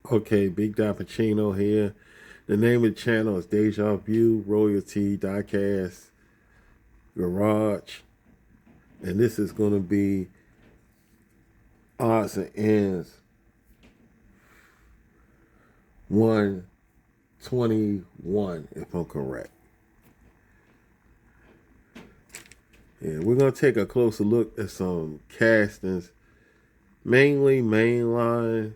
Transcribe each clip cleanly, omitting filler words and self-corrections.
Okay, Big Pacino here. The name of the channel is Deja Vu, Royalty, Diecast, Garage. And this is going to be odds and ends 121, if I'm correct. Yeah, we're going to take a closer look at some castings, mainly mainline.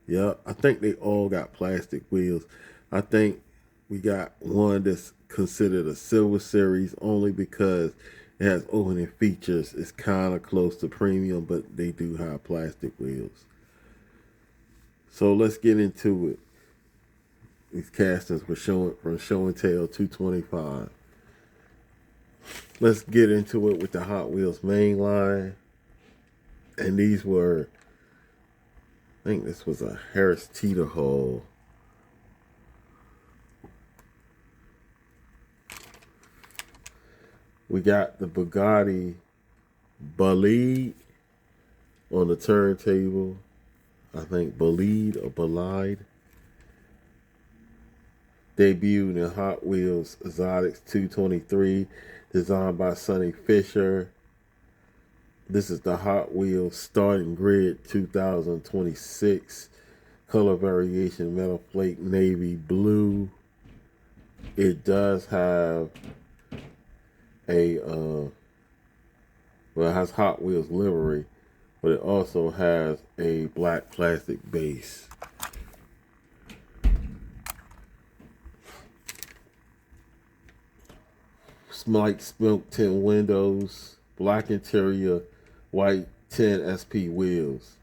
Yeah, I think they all got plastic wheels. I think we got one that's considered a silver series only because it has opening features. It's kind of close to premium, but they do have plastic wheels. So let's get into it. These castings were showing from Show and Tell 225. Let's get into it with the Hot Wheels main line. And these were, I think this was a Harris Teeter Hall. We got the Bugatti Bolide on the turntable. I think Bolide or Bolide. Debuted in Hot Wheels Exotics 223, designed by Sonny Fisher. This is the Hot Wheels Starting Grid 2026. Color variation metal flake navy blue. It does have a well, it has Hot Wheels livery, but it also has a black plastic base. Smite smoke tint windows, black interior, white 10 SP wheels.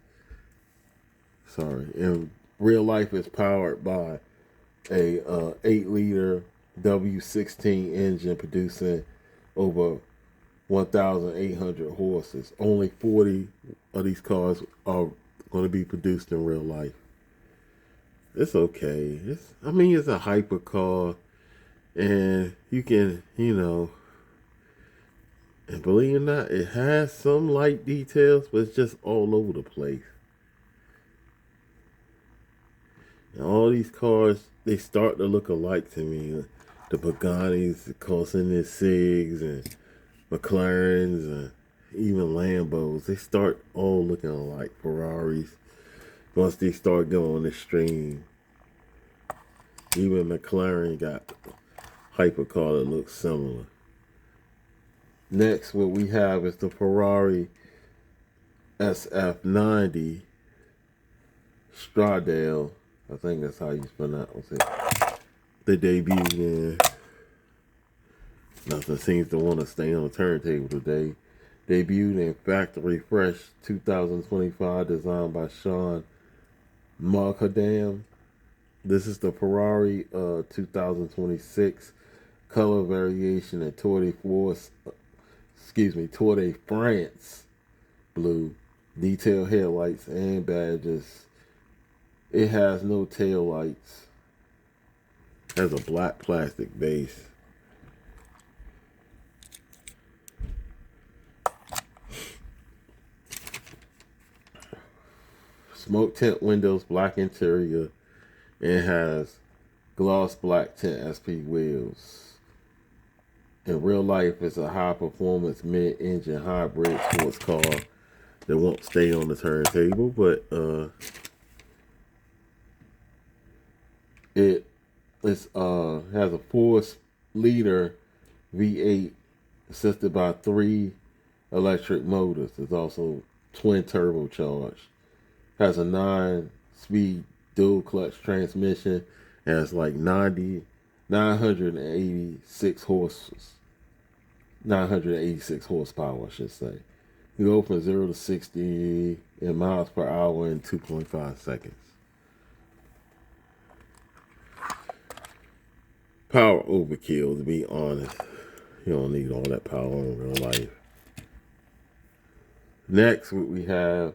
Sorry, in real life, it's powered by a 8-liter W16 engine producing over 1,800 horses. Only 40 of these cars are going to be produced in real life. It's okay. It's a hypercar, and you can, and believe it or not, it has some light details, but it's just all over the place. And all these cars, they start to look alike to me. The Bugattis, the Corsinas Sigs, and McLarens, and even Lambos, they start all looking alike. Ferraris, once they start going the stream. Even McLaren got a hypercar that looks similar. Next, what we have is the Ferrari SF90 Stradale. I think that's how you pronounce it. The debut in. Nothing seems to want to stay on the turntable today. Debuted in Factory Fresh 2025, designed by Sean Markadam. This is the Ferrari 2026 color variation in Tour de France blue. Detailed headlights and badges. It has no tail lights. It has a black plastic base. Smoke tint windows, black interior, and has gloss black tint SP wheels. In real life, it's a high performance mid-engine hybrid sports car that won't stay on the turntable, but it has a 4-liter V8 assisted by 3 electric motors. It's also twin turbocharged. Has a 9-speed dual clutch transmission. Has like 986 horsepower, I should say. You go from 0 to 60 in miles per hour in 2.5 seconds. Power overkill, to be honest. You don't need all that power in real life. Next, what we have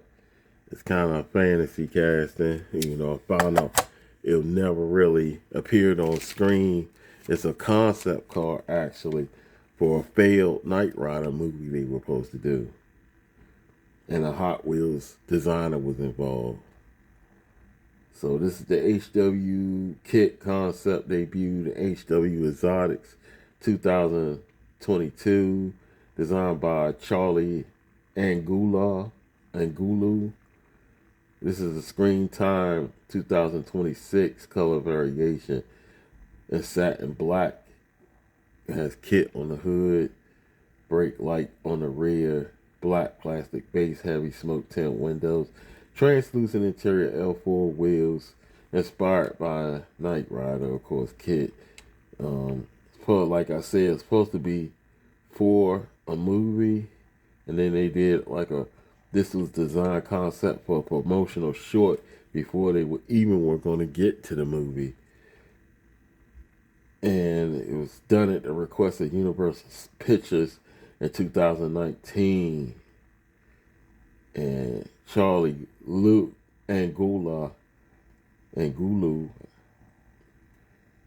is kind of fantasy casting. I found out it never really appeared on screen. It's a concept car, actually, for a failed Knight Rider movie they were supposed to do. And a Hot Wheels designer was involved. So this is the HW kit concept debuted in HW Exotics 2022, designed by Charlie Angulu. This is a screen time 2026 color variation in satin black. It has kit on the hood, brake light on the rear, black plastic base, heavy smoke tint windows, translucent interior L4 wheels, inspired by Knight Rider, of course, kit. Like I said, it's supposed to be for a movie, and then they did this was design concept for a promotional short before they were going to get to the movie. And it was done at the request of Universal Pictures in 2019. And Charlie Angulu,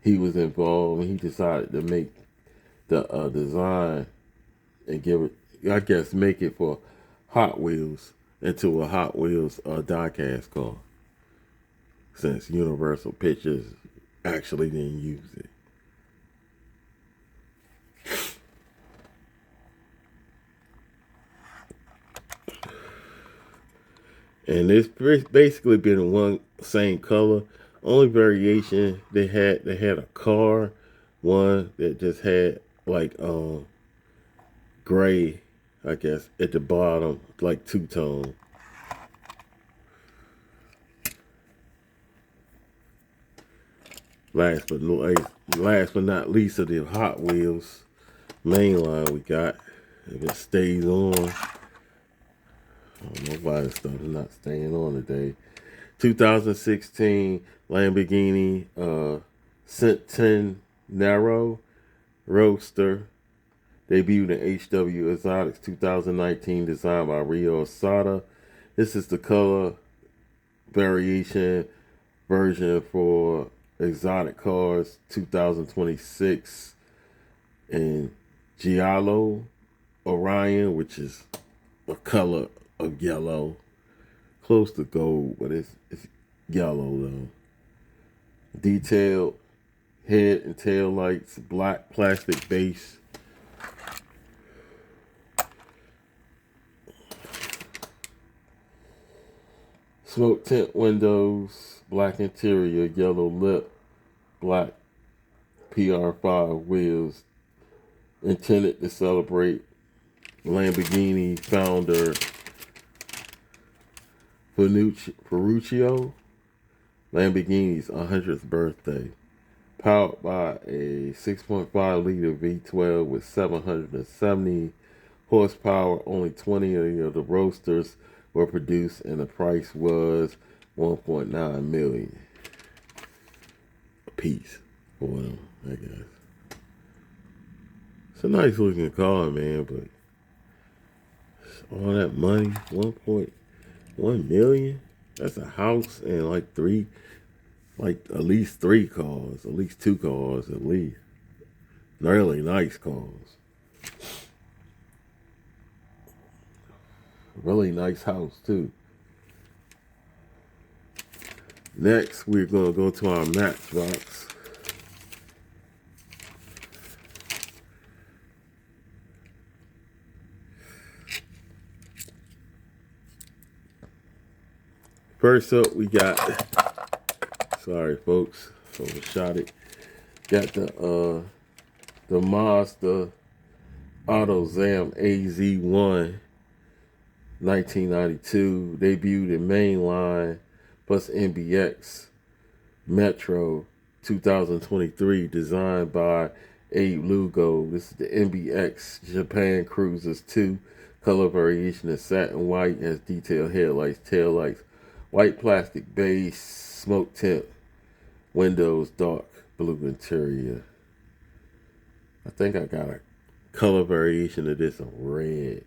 he was involved, and he decided to make the design and make it for Hot Wheels into a Hot Wheels diecast car, since Universal Pictures actually didn't use it. And it's basically been one same color. Only variation they had a car, one that just had gray, I guess, at the bottom, like two-tone. Last but not least of the Hot Wheels mainline we got. If it stays on. I don't know why this stuff is not staying on today. 2016 Lamborghini Centenaro Roadster. Debuted in HW Exotics 2019, designed by Rio Asada. This is the color variation version for exotic cars 2026 in Giallo Orion, which is a color of yellow, close to gold, but it's yellow though. Detailed head and tail lights, black plastic base. Smoke tint windows, black interior, yellow lip, black PR5 wheels, intended to celebrate Lamborghini founder Ferruccio Lamborghini's 100th birthday. Powered by a 6.5 liter V12 with 770 horsepower. Only 20 of the Roadsters were produced, and the price was $1.9 million a piece for them, I guess. It's a nice looking car, man, but all that money, $1.1 million. That's a house and at least 3 cars, at least 2 cars, at least. Really nice cars. Really nice house too. Next, we're gonna go to our Matchbox. First up, we got, sorry folks, overshot it. Got the Mazda AutoZam AZ1 1992, debuted in mainline plus MBX Metro 2023, designed by Abe Lugo. This is the MBX Japan Cruisers 2, color variation in satin white, has detailed headlights, taillights, white plastic base, smoke tint windows, dark blue interior. I think I got a color variation of this in red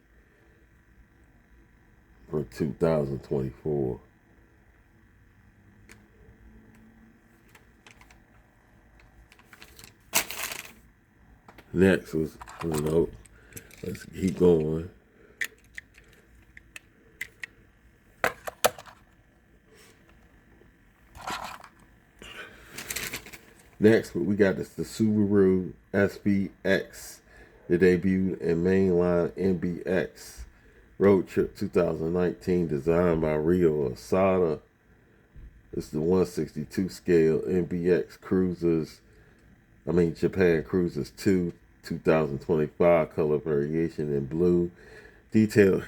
for 2024. Next was, let's keep going. Next, we got the Subaru SVX. It debuted in mainline MBX Road Trip 2019, designed by Rio Asada. It's the 162 scale MBX Japan Cruisers 2 2025 color variation in blue. Detailed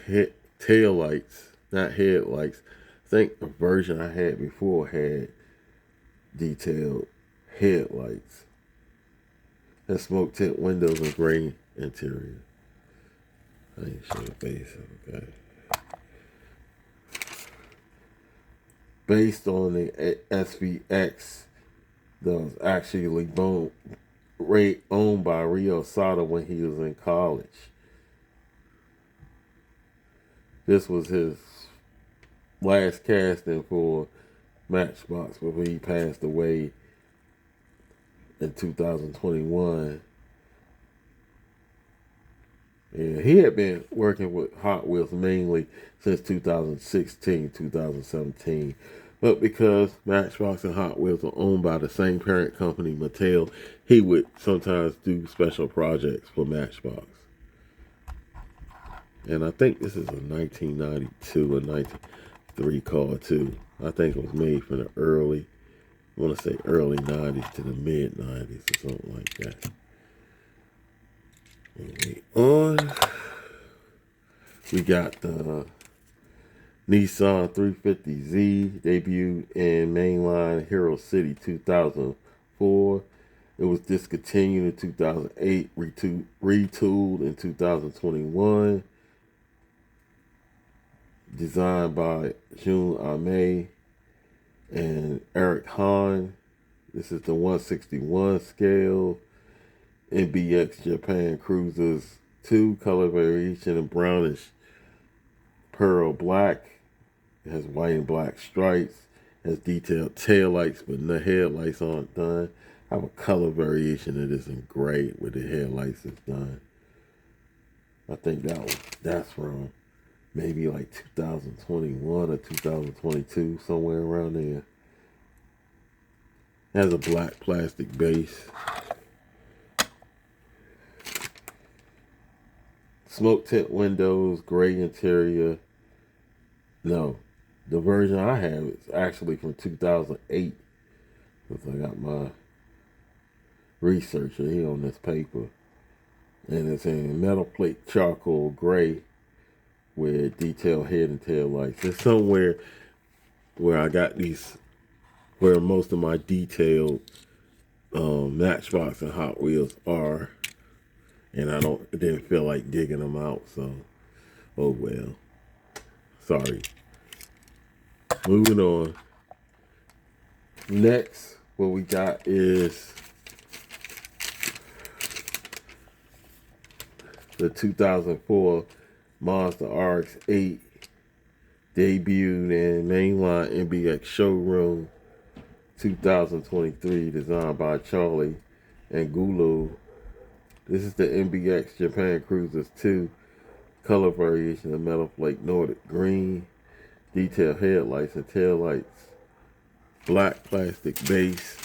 tail lights, not headlights. I think the version I had before had detailed headlights. Has smoke tint windows and gray interior. I ain't sure the base, okay. Based on the SVX that was actually owned by Rio Sada when he was in college. This was his last casting for Matchbox before he passed away in 2021. Yeah, he had been working with Hot Wheels mainly since 2016, 2017. But because Matchbox and Hot Wheels are owned by the same parent company, Mattel, he would sometimes do special projects for Matchbox. And I think this is a 1992 or 93 car too. I think it was made from the I want to say early 90s to the mid 90s or something like that. Moving on, we got the Nissan 350Z, debuted in mainline Hero City 2004. It was discontinued in 2008, retooled in 2021. Designed by Jun Ame and Eric Hahn. This is the 161 scale MBX Japan Cruisers 2 color variation in brownish pearl black. It has white and black stripes. It has detailed tail lights, but the headlights aren't done. I have a color variation of this in gray where the headlights is done. I think that's from maybe like 2021 or 2022, somewhere around there. It has a black plastic base. Smoke tint windows, gray interior. No, the version I have is actually from 2008. Because I got my researcher here on this paper. And it's in metalflake charcoal gray with detailed head and tail lights. It's somewhere where I got these, where most of my detailed Matchbox and Hot Wheels are. And I didn't feel like digging them out, so oh well. Sorry. Moving on. Next, what we got is the 2004 Mazda RX-8, debuted in mainline MBX showroom 2023, designed by Charlie and Gulu. This is the MBX Japan Cruisers 2 color variation of metalflake Nordic green, detailed headlights and taillights, black plastic base.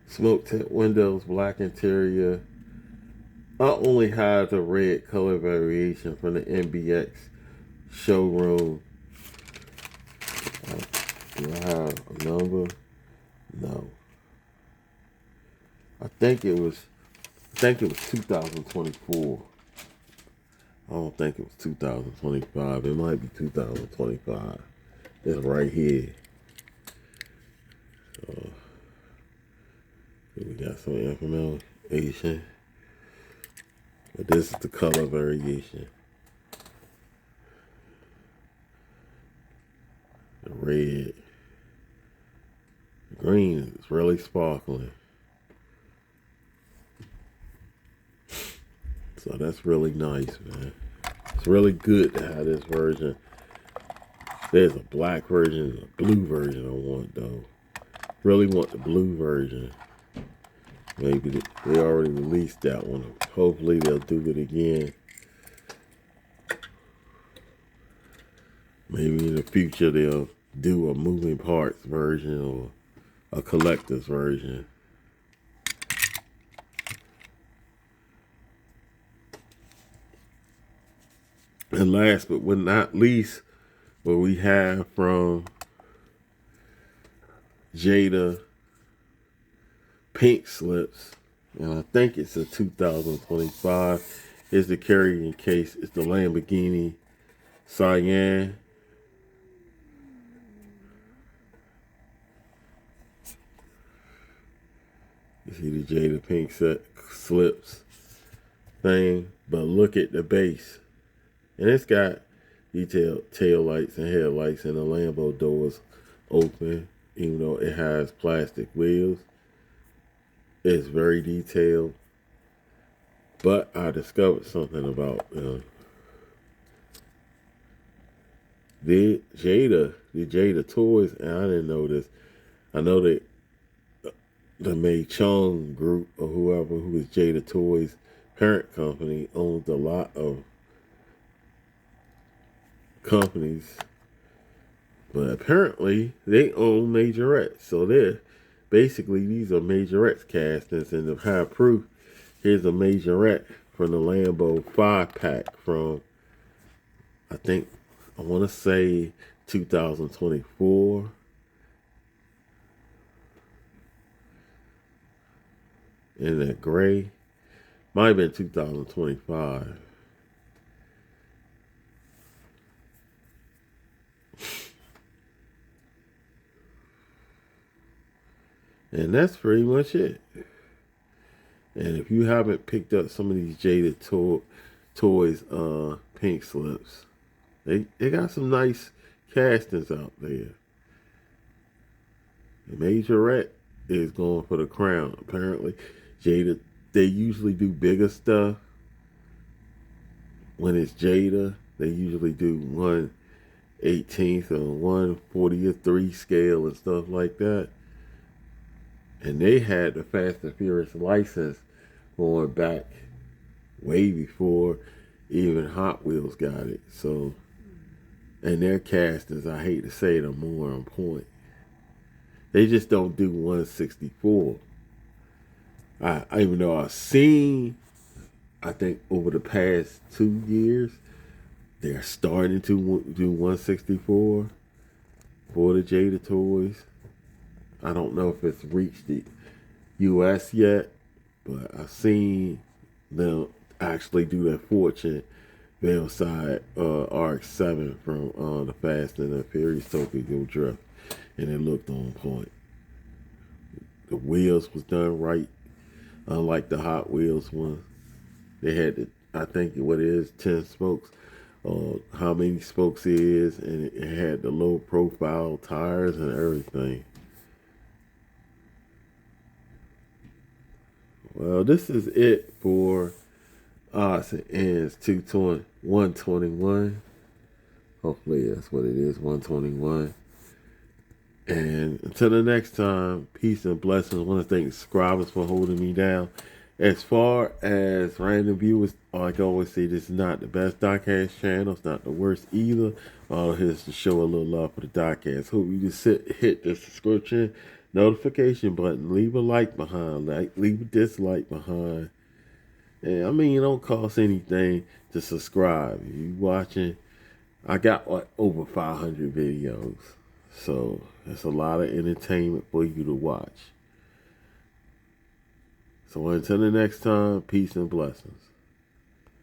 Smoke tint windows, black interior. I only have the red color variation from the MBX showroom. Do I have a number? No. I think it was 2024. I don't think it was 2025. It might be 2025. It's right here. So we got some information. But this is the color variation. The red. The green is really sparkling. So that's really nice, man. It's really good to have this version. There's a black version and a blue version I want, though. Really want the blue version. Maybe they already released that one. Hopefully they'll do it again. Maybe in the future they'll do a moving parts version or a collector's version. And last but not least, what we have from Jada pink slips, and I think it's a 2025. Here's the carrying case. It's the Lamborghini Cyan. You see the Jada pink slips thing, but look at the base. And it's got detailed tail lights and headlights, and the Lambo doors open, even though it has plastic wheels. It's very detailed. But I discovered something about the Jada toys, and I didn't know this. I know that the May Chung group or whoever, who is Jada Toys' parent company, owns a lot of companies, but apparently they own majorettes. So they're basically, these are majorettes castings, and the high proof. Here's a majorette from the Lambo 5-pack from, I think, I want to say 2024. In that gray. Might have been 2025. And that's pretty much it. And if you haven't picked up some of these Jada Toys pink slips, they got some nice castings out there. The majorette is going for the crown. Apparently, Jada, they usually do bigger stuff. When it's Jada, they usually do 1/18th or 1/43 scale and stuff like that. And they had the Fast and Furious license going back way before even Hot Wheels got it. So, and their castings, I hate to say it, are more on point. They just don't do 1/64. I even though I've seen, I think over the past 2 years, they're starting to do 1/64 for the Jada Toys. I don't know if it's reached the U.S. yet, but I've seen them actually do their fortune Veilside RX-7 from the Fast and the Furious Tokyo Drift, and it looked on point. The wheels was done right, unlike the Hot Wheels one. They had the, I think what it is, 10 spokes, how many spokes it is, and it had the low profile tires and everything. Well, this is it for odds and ends 121. Hopefully that's what it is, 121. And until the next time, peace and blessings. I want to thank subscribers for holding me down. As far as random viewers, like I always say, this is not the best diecast channel. It's not the worst either. Here's to show a little love for the diecast. Hope you just hit the subscription notification button. Leave a like behind. Leave a dislike behind. And I mean, it don't cost anything to subscribe. If you watching, I got over 500 videos. So that's a lot of entertainment for you to watch. So until the next time, peace and blessings.